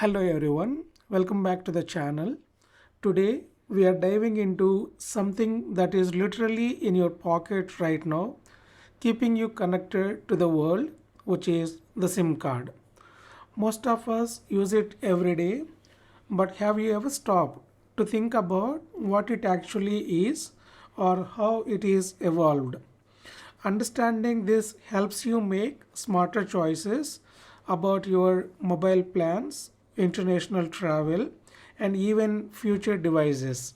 Hello everyone, welcome back to the channel. Today we are diving into something that is literally in your pocket right now, keeping you connected to the world, which is the SIM card. Most of us use it every day, but have you ever stopped to think about what it actually is or how it is evolved? Understanding this helps you make smarter choices about your mobile plans, international travel, and even future devices.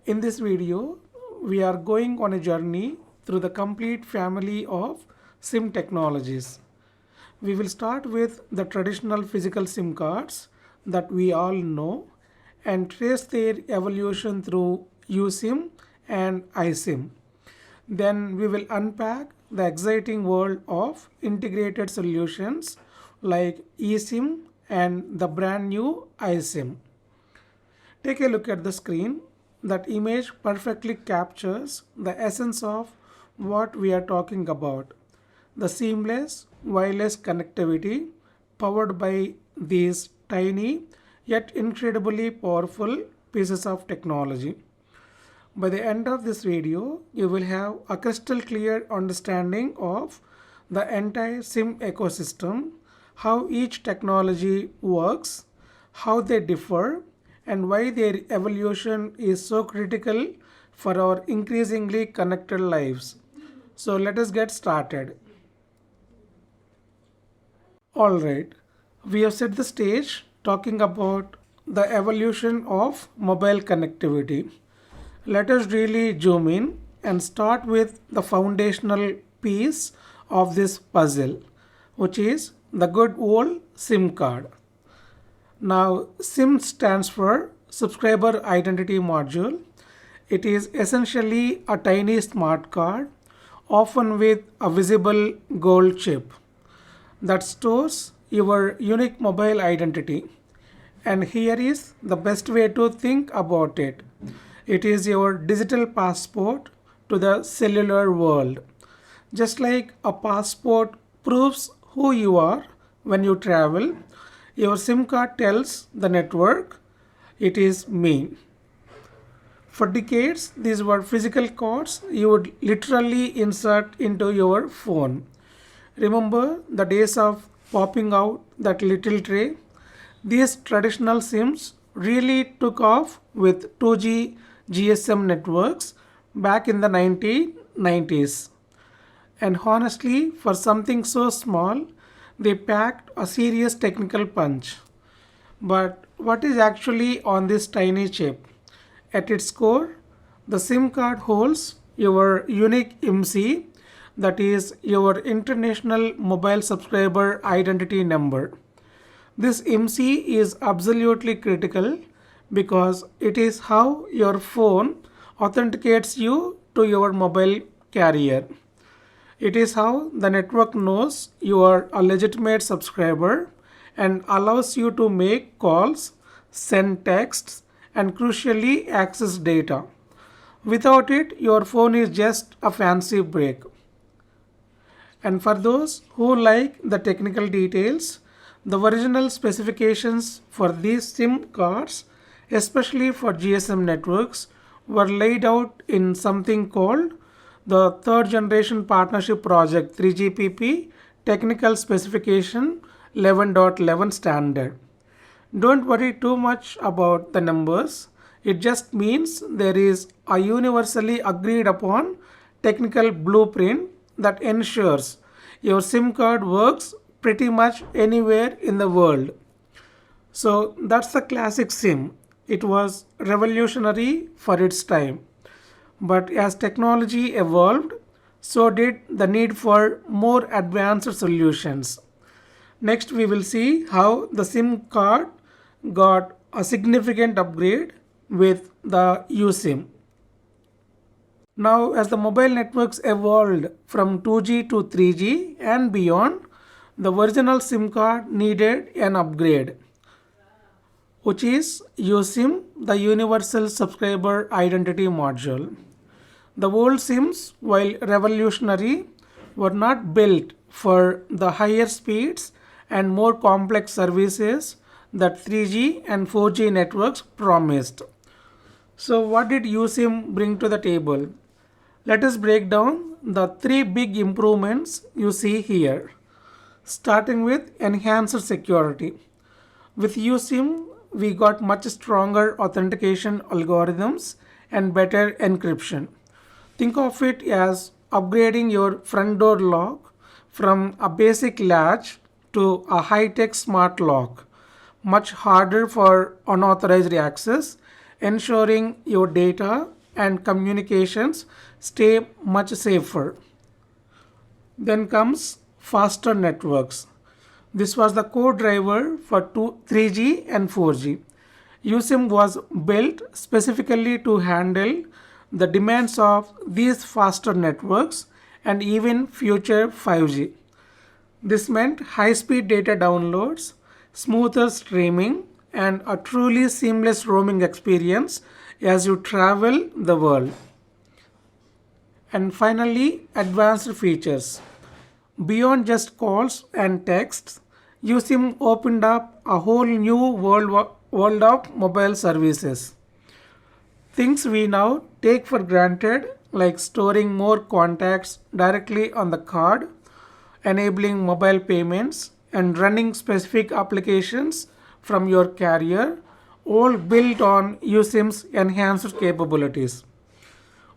In this video, we are going on a journey through the complete family of SIM technologies. We will start with the traditional physical SIM cards that we all know and trace their evolution through USIM and iSIM. Then we will unpack the exciting world of integrated solutions like eSIM and the brand new iSIM. Take a look at the screen. That image perfectly captures the essence of what we are talking about. The seamless wireless connectivity powered by these tiny yet incredibly powerful pieces of technology. By the end of this video, you will have a crystal clear understanding of the entire SIM ecosystem, how each technology works, how they differ, and why their evolution is so critical for our increasingly connected lives. So let us get started. Alright, we have set the stage talking about the evolution of mobile connectivity. Let us really zoom in and start with the foundational piece of this puzzle, which is the good old SIM card. Now, SIM stands for Subscriber Identity Module. It is essentially a tiny smart card, often with a visible gold chip, that stores your unique mobile identity. And here is the best way to think about it. It is your digital passport to the cellular world. Just like a passport proves who you are when you travel, your SIM card tells the network, it is me. For decades, these were physical cards you would literally insert into your phone. Remember the days of popping out that little tray? These traditional SIMs really took off with 2G GSM networks back in the 1990s. And honestly, for something so small, they packed a serious technical punch. But what is actually on this tiny chip? At its core, the SIM card holds your unique IMSI, that is your International Mobile Subscriber Identity Number. This IMSI is absolutely critical because it is how your phone authenticates you to your mobile carrier. It is how the network knows you are a legitimate subscriber and allows you to make calls, send texts, and crucially access data. Without it, your phone is just a fancy brick. And for those who like the technical details, the original specifications for these SIM cards, especially for GSM networks, were laid out in something called the Third Generation Partnership Project 3GPP Technical Specification 11.11 Standard. Don't worry too much about the numbers. It just means there is a universally agreed upon technical blueprint that ensures your SIM card works pretty much anywhere in the world. So that's the classic SIM. It was revolutionary for its time. But as technology evolved, so did the need for more advanced solutions. Next, we will see how the SIM card got a significant upgrade with the USIM. Now, as the mobile networks evolved from 2G to 3G and beyond, the original SIM card needed an upgrade, which is USIM, the Universal Subscriber Identity Module. The old SIMs, while revolutionary, were not built for the higher speeds and more complex services that 3G and 4G networks promised. So what did USIM bring to the table? Let us break down the three big improvements you see here. Starting with enhanced security. With USIM, we got much stronger authentication algorithms and better encryption. Think of it as upgrading your front door lock from a basic latch to a high-tech smart lock. Much harder for unauthorized access, ensuring your data and communications stay much safer. Then comes faster networks. This was the core driver for 3G and 4G. USIM was built specifically to handle the demands of these faster networks and even future 5G. This meant high-speed data downloads, smoother streaming, and a truly seamless roaming experience as you travel the world. And finally, advanced features. Beyond just calls and texts, USIM opened up a whole new world of mobile services. Things we now take for granted, like storing more contacts directly on the card, enabling mobile payments, and running specific applications from your carrier, all built on USIM's enhanced capabilities.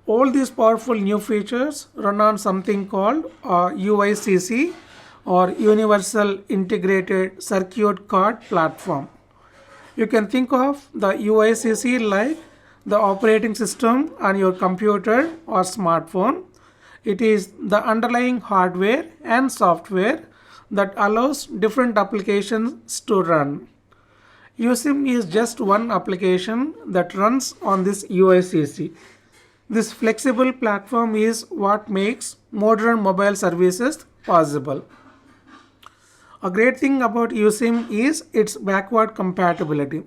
All these powerful new features run on something called UICC, or Universal Integrated Circuit Card Platform. You can think of the UICC like the operating system on your computer or smartphone. It is the underlying hardware and software that allows different applications to run. USIM is just one application that runs on this UICC. This flexible platform is what makes modern mobile services possible. A great thing about USIM is its backward compatibility.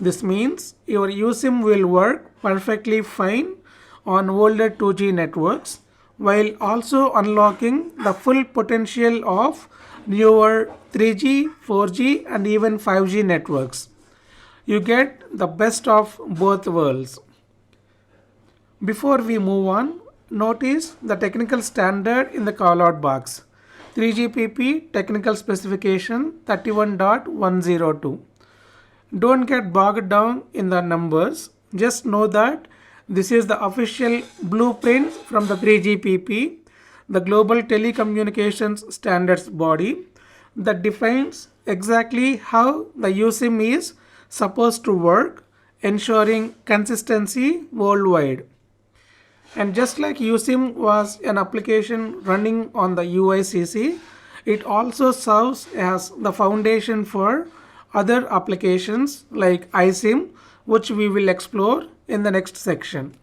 This means your USIM will work perfectly fine on older 2G networks while also unlocking the full potential of newer 3G, 4G, and even 5G networks. You get the best of both worlds. Before we move on, notice the technical standard in the callout box. 3GPP Technical Specification 31.102. Don't get bogged down in the numbers. Just know that this is the official blueprint from the 3GPP, the Global Telecommunications Standards body, that defines exactly how the USIM is supposed to work, ensuring consistency worldwide. And just like USIM was an application running on the UICC, it also serves as the foundation for other applications like iSIM, which we will explore in the next section.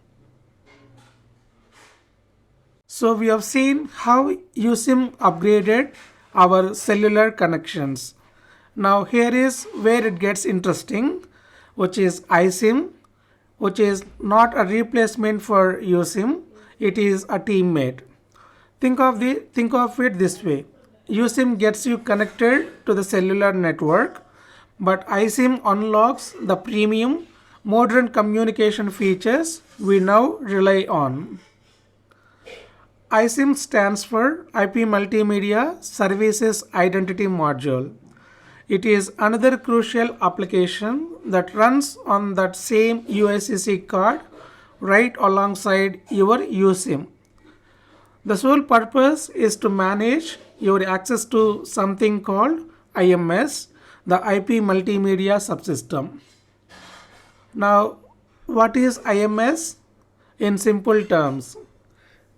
So we have seen how USIM upgraded our cellular connections. Now here is where it gets interesting, which is iSIM, which is not a replacement for USIM, it is a teammate. Think of it this way. USIM gets you connected to the cellular network, but iSIM unlocks the premium modern communication features we now rely on. iSIM stands for IP Multimedia Services Identity Module. It is another crucial application that runs on that same UICC card right alongside your USIM. The sole purpose is to manage your access to something called IMS, the IP Multimedia Subsystem. Now, what is IMS? In simple terms,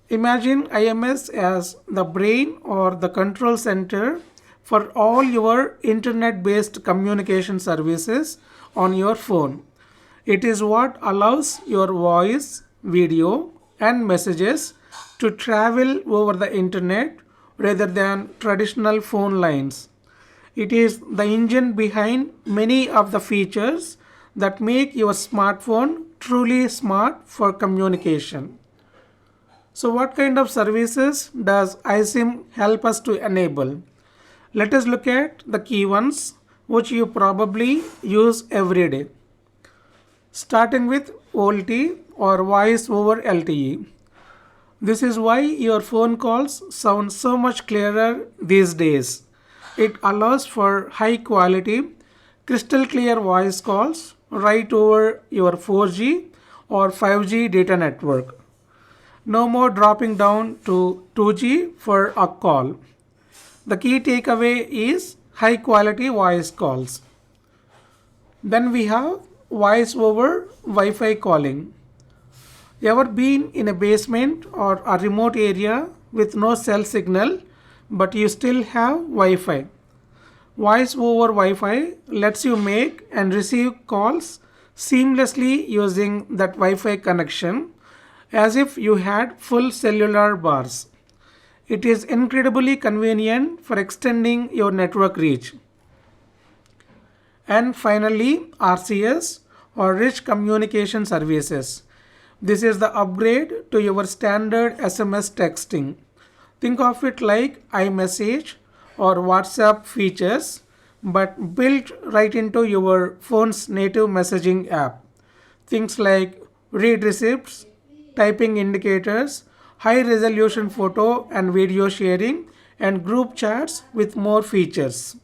imagine IMS as the brain or the control center for all your internet-based communication services on your phone. It is what allows your voice, video, and messages to travel over the internet rather than traditional phone lines. It is the engine behind many of the features that make your smartphone truly smart for communication. So what kind of services does iSIM help us to enable? Let us look at the key ones. which you probably use every day. Starting with VoLTE or voice over LTE. This is why your phone calls sound so much clearer these days. It allows for high quality, crystal clear voice calls right over your 4G or 5G data network. No more dropping down to 2G for a call. The key takeaway is high quality voice calls. Then we have voice over Wi-Fi calling. Ever been in a basement or a remote area with no cell signal but you still have Wi-Fi? Voice over Wi-Fi lets you make and receive calls seamlessly using that Wi-Fi connection as if you had full cellular bars. It is incredibly convenient for extending your network reach. And finally, RCS or Rich Communication Services. This is the upgrade to your standard SMS texting. Think of it like iMessage or WhatsApp features, but built right into your phone's native messaging app. Things like read receipts, typing indicators, high resolution photo and video sharing, and group chats with more features.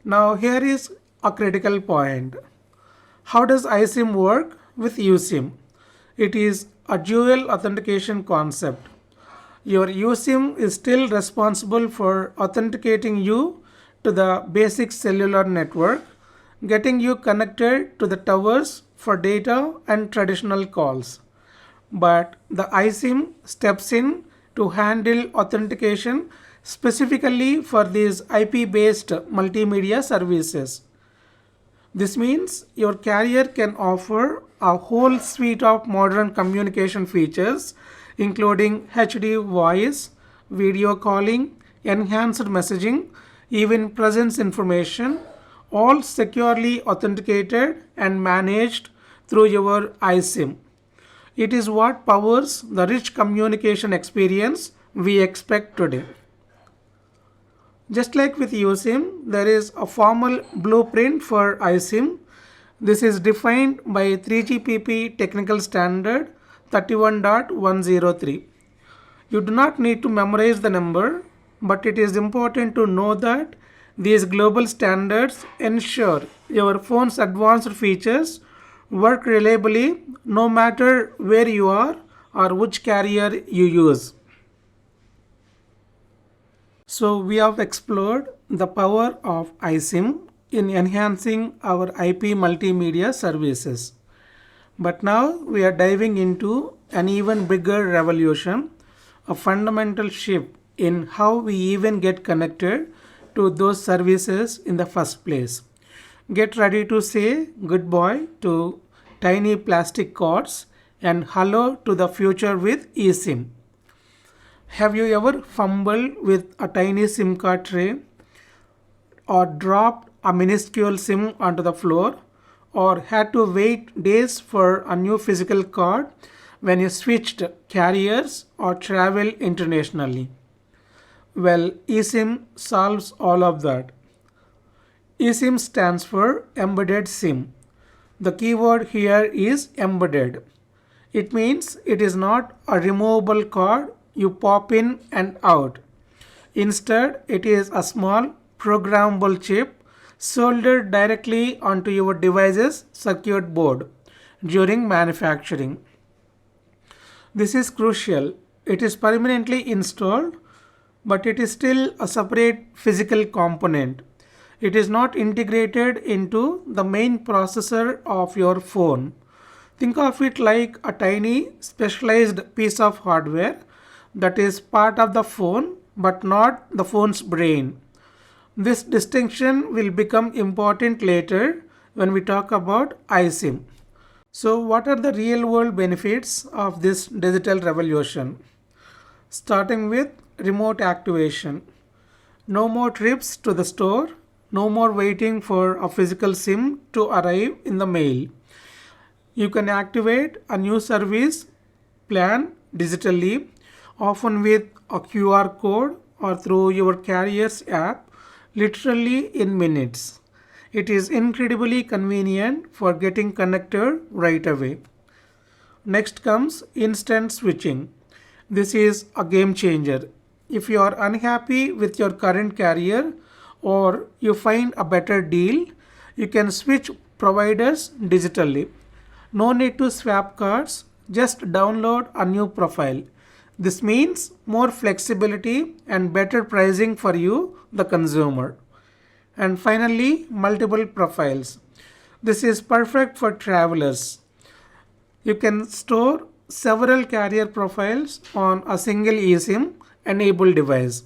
Now, here is a critical point. How does iSIM work with USIM? It is a dual authentication concept. Your USIM is still responsible for authenticating you to the basic cellular network, getting you connected to the towers for data and traditional calls. But the iSIM steps in to handle authentication specifically for these IP-based multimedia services. This means your carrier can offer a whole suite of modern communication features, including HD voice, video calling, enhanced messaging, even presence information, all securely authenticated and managed through your iSIM. It is what powers the rich communication experience we expect today. Just like with USIM, there is a formal blueprint for iSIM. This is defined by 3GPP Technical Standard 31.103. You do not need to memorize the number, but it is important to know that these global standards ensure your phone's advanced features work reliably no matter where you are or which carrier you use. So we have explored the power of iSIM in enhancing our IP multimedia services. But now we are diving into an even bigger revolution, a fundamental shift in how we even get connected to those services in the first place. Get ready to say goodbye to tiny plastic cords and hello to the future with eSIM. Have you ever fumbled with a tiny SIM card tray or dropped a minuscule SIM onto the floor or had to wait days for a new physical card when you switched carriers or travel internationally? Well, eSIM solves all of that. eSIM stands for Embedded SIM. The keyword here is embedded. It means it is not a removable card you pop in and out. Instead, it is a small programmable chip soldered directly onto your device's circuit board during manufacturing. This is crucial. It is permanently installed, but it is still a separate physical component. It is not integrated into the main processor of your phone. Think of it like a tiny specialized piece of hardware that is part of the phone but not the phone's brain. This distinction will become important later when we talk about iSIM. So, what are the real world benefits of this digital revolution? Starting with remote activation. No more trips to the store, no more waiting for a physical SIM to arrive in the mail. You can activate a new service plan digitally, often with a QR code or through your carrier's app, literally in minutes. It is incredibly convenient for getting connected right away. Next comes instant switching. This is a game changer. If you are unhappy with your current carrier or you find a better deal, you can switch providers digitally. No need to swap cards, just download a new profile. This means more flexibility and better pricing for you, the consumer. And finally, multiple profiles. This is perfect for travelers. You can store several carrier profiles on a single eSIM enabled device.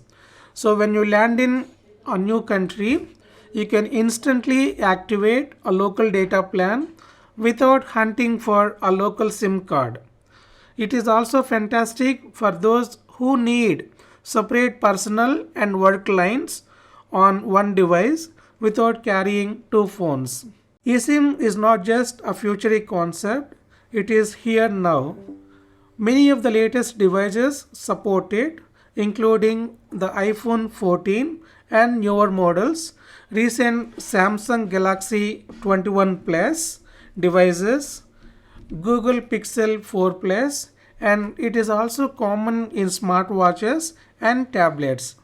So when you land in a new country, you can instantly activate a local data plan without hunting for a local SIM card. It is also fantastic for those who need separate personal and work lines on one device without carrying two phones. eSIM is not just a future concept, it is here now. Many of the latest devices support it, including the iPhone 14 and newer models, recent Samsung Galaxy 21 Plus devices, Google Pixel 4 Plus, and it is also common in smartwatches and tablets.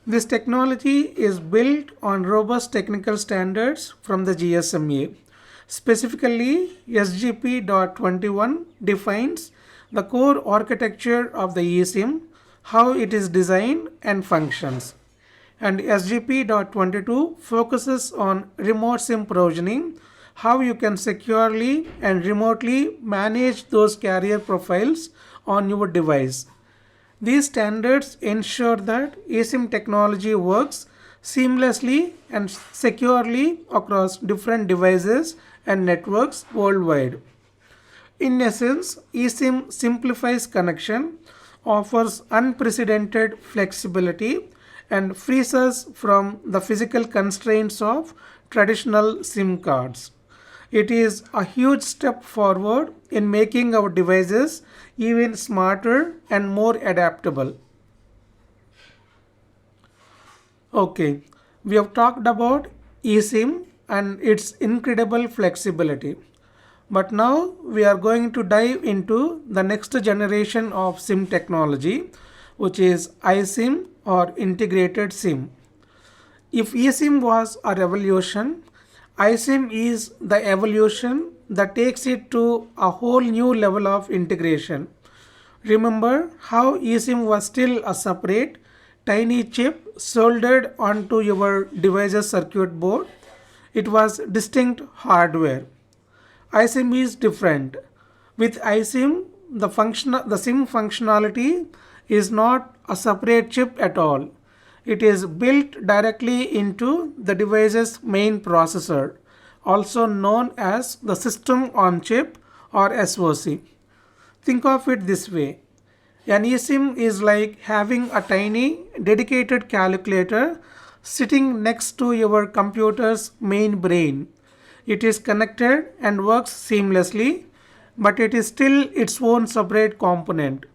This technology is built on robust technical standards from the GSMA. Specifically, SGP.21 defines the core architecture of the eSIM, how it is designed and functions. And SGP.22 focuses on remote SIM provisioning, how you can securely and remotely manage those carrier profiles on your device. These standards ensure that eSIM technology works seamlessly and securely across different devices and networks worldwide. In essence, eSIM simplifies connection, offers unprecedented flexibility, and frees us from the physical constraints of traditional SIM cards. It is a huge step forward in making our devices even smarter and more adaptable. Okay, we have talked about eSIM and its incredible flexibility. But now we are going to dive into the next generation of SIM technology, which is iSIM or integrated SIM. If eSIM was a revolution, iSIM is the evolution that takes it to a whole new level of integration. Remember how eSIM was still a separate, tiny chip soldered onto your device's circuit board? It was distinct hardware. iSIM is different. With iSIM, the SIM functionality is not a separate chip at all. It is built directly into the device's main processor, also known as the system on chip or SoC. Think of it this way. An eSIM is like having a tiny dedicated calculator sitting next to your computer's main brain. It is connected and works seamlessly, but it is still its own separate component.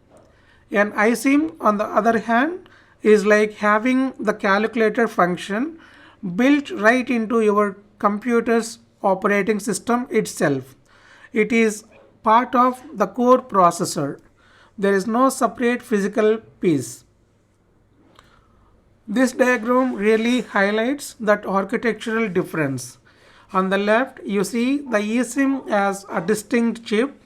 An iSIM, on the other hand, is like having the calculator function built right into your computer's operating system itself. It is part of the core processor. There is no separate physical piece. This diagram really highlights that architectural difference. On the left, you see the eSIM as a distinct chip.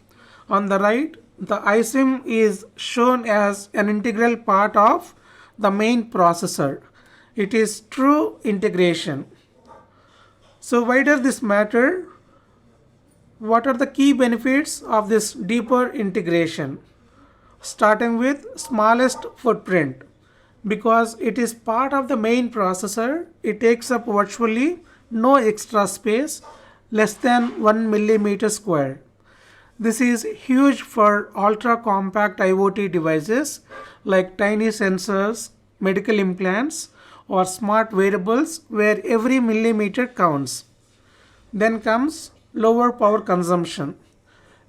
On the right, the iSIM is shown as an integral part of the main processor. It is true integration. So why does this matter? What are the key benefits of this deeper integration? Starting with smallest footprint. Because it is part of the main processor, it takes up virtually no extra space, less than 1 millimeter square. This is huge for ultra-compact IoT devices like tiny sensors, medical implants, or smart wearables where every millimeter counts. Then comes lower power consumption.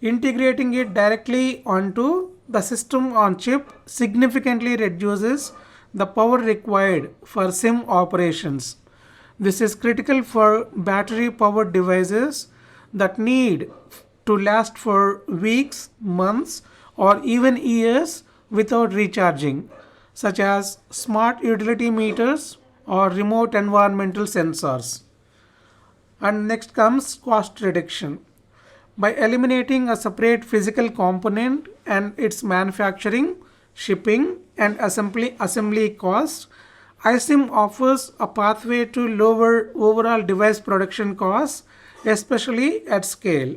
Integrating it directly onto the system on chip significantly reduces the power required for SIM operations. This is critical for battery powered devices that need to last for weeks, months, or even years without recharging, such as smart utility meters or remote environmental sensors. And next comes cost reduction. By eliminating a separate physical component and its manufacturing, shipping, and assembly costs, iSIM offers a pathway to lower overall device production costs, especially at scale.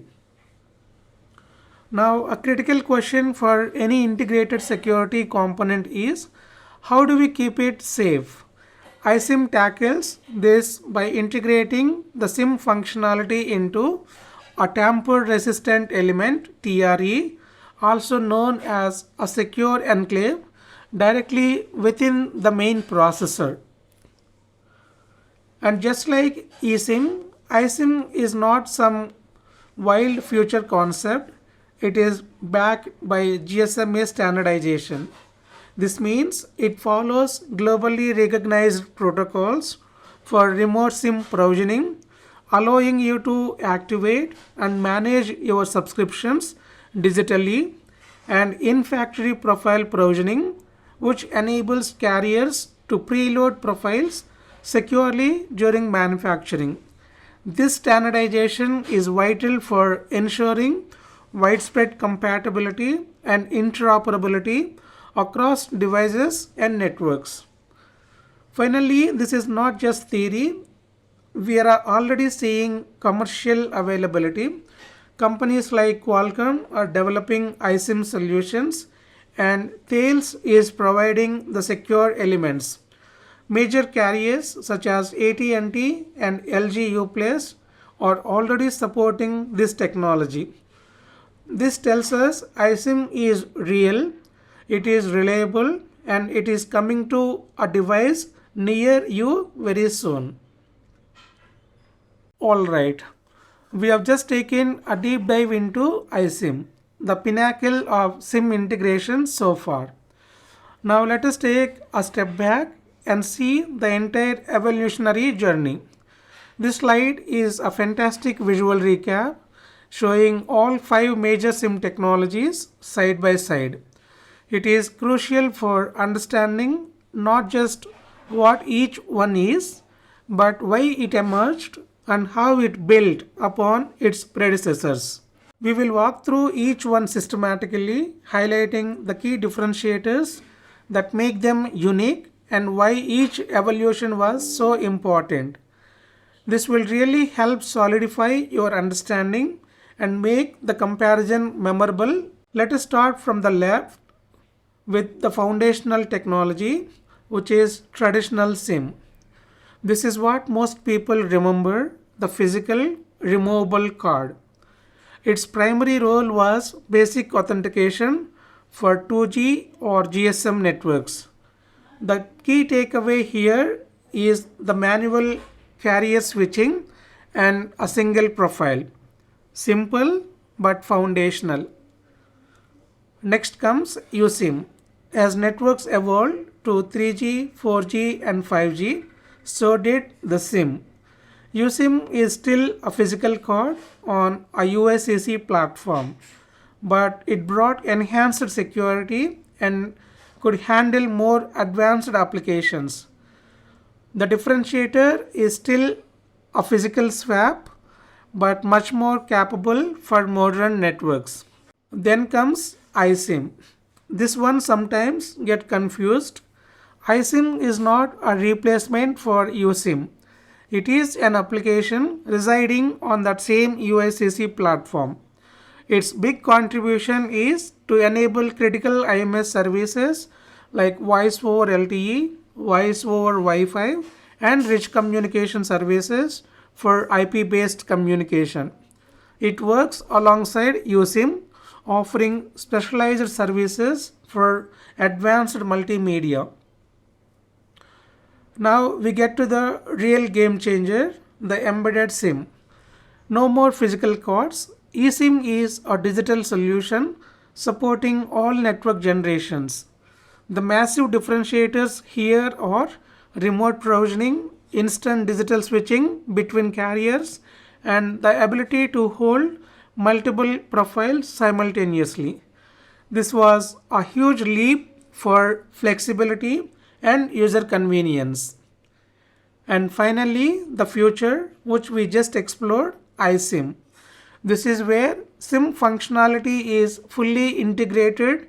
Now, a critical question for any integrated security component is how do we keep it safe? iSIM tackles this by integrating the SIM functionality into a tamper-resistant element (TRE), also known as a secure enclave, directly within the main processor. And just like eSIM, iSIM is not some wild future concept. It is backed by GSMA standardization. This means it follows globally recognized protocols for remote SIM provisioning, allowing you to activate and manage your subscriptions digitally, and in-factory profile provisioning, which enables carriers to preload profiles securely during manufacturing. This standardization is vital for ensuring widespread compatibility and interoperability across devices and networks. Finally, this is not just theory. We are already seeing commercial availability. Companies like Qualcomm are developing iSIM solutions, and Thales is providing the secure elements. Major carriers such as AT&T and LG Uplus are already supporting this technology. This tells us iSIM is real, it is reliable, and it is coming to a device near you very soon. Alright, we have just taken a deep dive into iSIM, the pinnacle of SIM integration so far. Now let us take a step back and see the entire evolutionary journey. This slide is a fantastic visual recap showing all 5 major SIM technologies side by side. It is crucial for understanding not just what each one is, but why it emerged and how it built upon its predecessors. We will walk through each one systematically, highlighting the key differentiators that make them unique and why each evolution was so important. This will really help solidify your understanding and make the comparison memorable. Let us start from the left with the foundational technology, which is traditional SIM. This is what most people remember, the physical removable card. Its primary role was basic authentication for 2G or GSM networks. The key takeaway here is the manual carrier switching and a single profile. Simple but foundational. Next comes USIM. As networks evolved to 3G, 4G and 5G, so did the SIM. USIM is still a physical card on a USIC platform, but it brought enhanced security and could handle more advanced applications. The differentiator is still a physical swap, but much more capable for modern networks. Then comes iSIM. This one sometimes gets confused. iSIM is not a replacement for USIM. It is an application residing on that same USIC platform. Its big contribution is to enable critical IMS services like voice over LTE, voice over Wi-Fi, and rich communication services for IP-based communication. It works alongside USIM, offering specialized services for advanced multimedia. Now we get to the real game changer, the embedded SIM. No more physical cards. eSIM is a digital solution supporting all network generations. The massive differentiators here are remote provisioning, instant digital switching between carriers, and the ability to hold multiple profiles simultaneously. This was a huge leap for flexibility and user convenience. And finally, the future, which we just explored, iSIM. This is where SIM functionality is fully integrated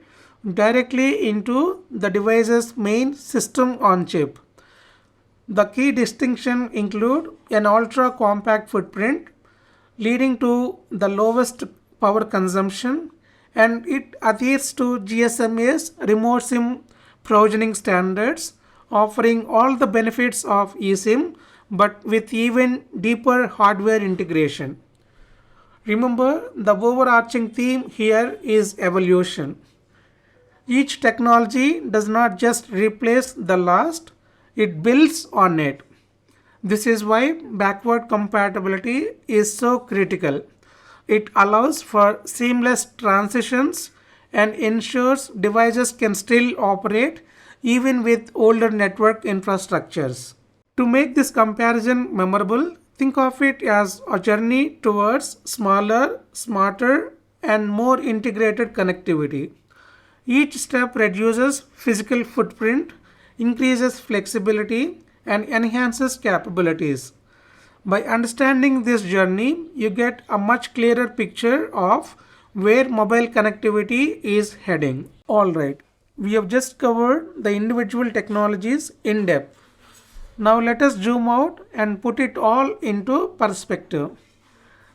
directly into the device's main system on chip. The key distinction include an ultra compact footprint leading to the lowest power consumption, and it adheres to GSMA's remote SIM provisioning standards, offering all the benefits of eSIM but with even deeper hardware integration. Remember, the overarching theme here is evolution. Each technology does not just replace the last, it builds on it. This is why backward compatibility is so critical. It allows for seamless transitions and ensures devices can still operate even with older network infrastructures. To make this comparison memorable, think of it as a journey towards smaller, smarter, and more integrated connectivity. Each step reduces physical footprint, increases flexibility, and enhances capabilities. By understanding this journey, you get a much clearer picture of where mobile connectivity is heading. Alright, we have just covered the individual technologies in depth. Now let us zoom out and put it all into perspective.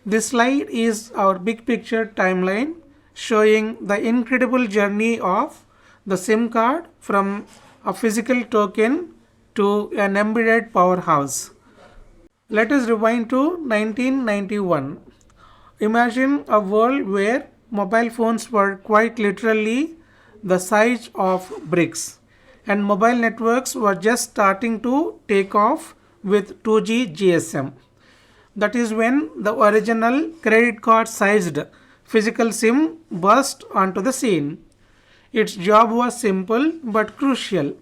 This slide is our big picture timeline showing the incredible journey of the SIM card from a physical token to an embedded powerhouse. Let us rewind to 1991. Imagine a world where mobile phones were quite literally the size of bricks, and mobile networks were just starting to take off with 2G GSM. That is when the original credit card sized physical SIM burst onto the scene. Its job was simple but crucial: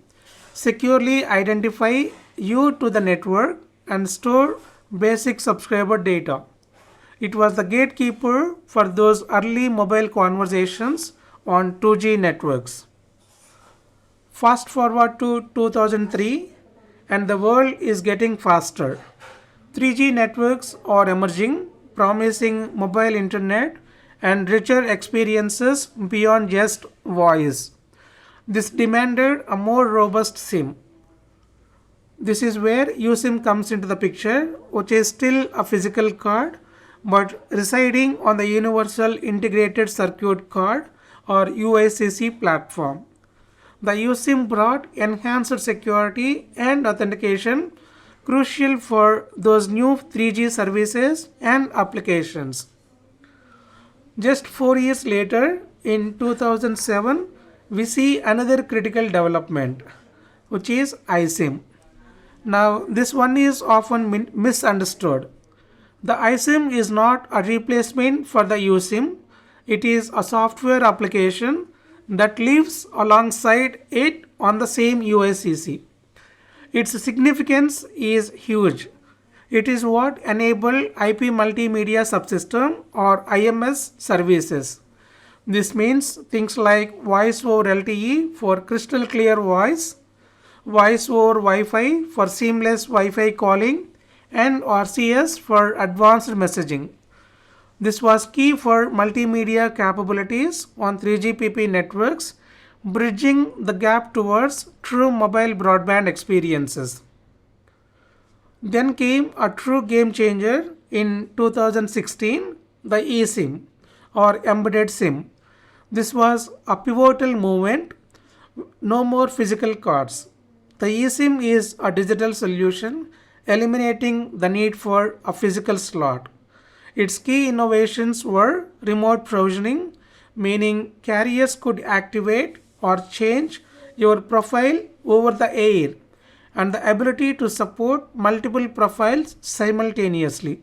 securely identify you to the network and store basic subscriber data. It was the gatekeeper for those early mobile conversations on 2G networks. Fast forward to 2003 and the world is getting faster. 3G networks are emerging, promising mobile internet and richer experiences beyond just voice. This demanded a more robust SIM. This is where USIM comes into the picture, which is still a physical card but residing on the Universal Integrated Circuit Card or UICC platform. The USIM brought enhanced security and authentication, crucial for those new 3G services and applications. Just 4 years later, in 2007, we see another critical development, which is iSIM. Now, this one is often misunderstood. The iSIM is not a replacement for the USIM. It is a software application that lives alongside it on the same UICC. Its significance is huge. It is what enabled IP Multimedia Subsystem or IMS services. This means things like voice over LTE for crystal clear voice, voice over Wi-Fi for seamless Wi-Fi calling, and RCS for advanced messaging. This was key for multimedia capabilities on 3GPP networks, bridging the gap towards true mobile broadband experiences. Then came a true game changer in 2016, the eSIM or embedded SIM. This was a pivotal movement. No more physical cards. The eSIM is a digital solution, eliminating the need for a physical slot. Its key innovations were remote provisioning, meaning carriers could activate or change your profile over the air, and the ability to support multiple profiles simultaneously.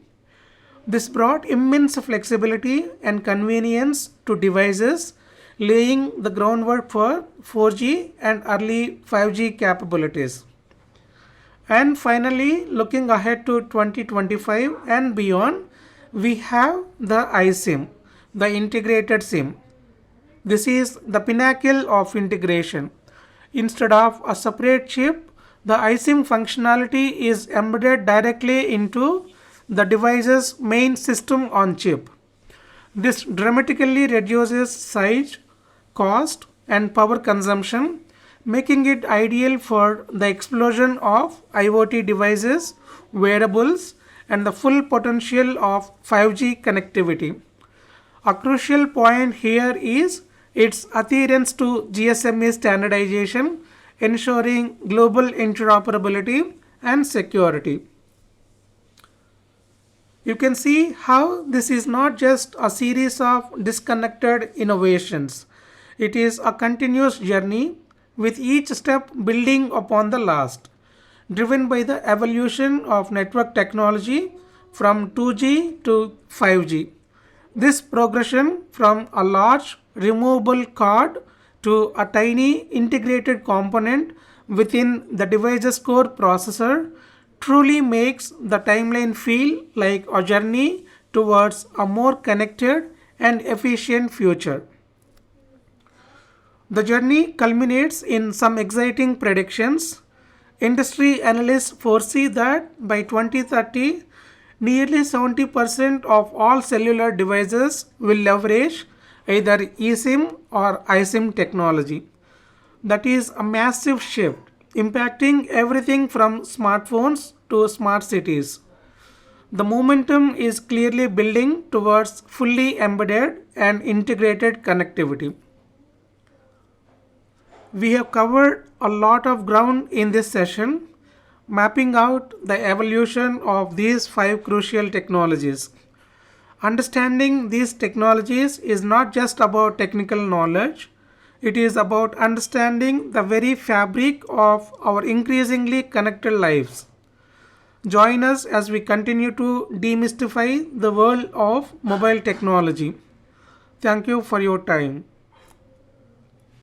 This brought immense flexibility and convenience to devices laying the groundwork for 4G and early 5G capabilities. And finally, looking ahead to 2025 and beyond, we have the iSIM, the integrated SIM. This is the pinnacle of integration. Instead of a separate chip, the iSIM functionality is embedded directly into the device's main system on chip. This dramatically reduces size, cost, and power consumption, making it ideal for the explosion of IoT devices, wearables, and the full potential of 5G connectivity. A crucial point here is its adherence to GSMA standardization, ensuring global interoperability and security. You can see how this is not just a series of disconnected innovations. It is a continuous journey with each step building upon the last, driven by the evolution of network technology from 2G to 5G. This progression from a large removable card to a tiny integrated component within the device's core processor truly makes the timeline feel like a journey towards a more connected and efficient future. The journey culminates in some exciting predictions. Industry analysts foresee that by 2030, nearly 70% of all cellular devices will leverage either eSIM or iSIM technology. That is a massive shift, impacting everything from smartphones to smart cities. The momentum is clearly building towards fully embedded and integrated connectivity. We have covered a lot of ground in this session, mapping out the evolution of these five crucial technologies. Understanding these technologies is not just about technical knowledge, it is about understanding the very fabric of our increasingly connected lives. Join us as we continue to demystify the world of mobile technology. Thank you for your time.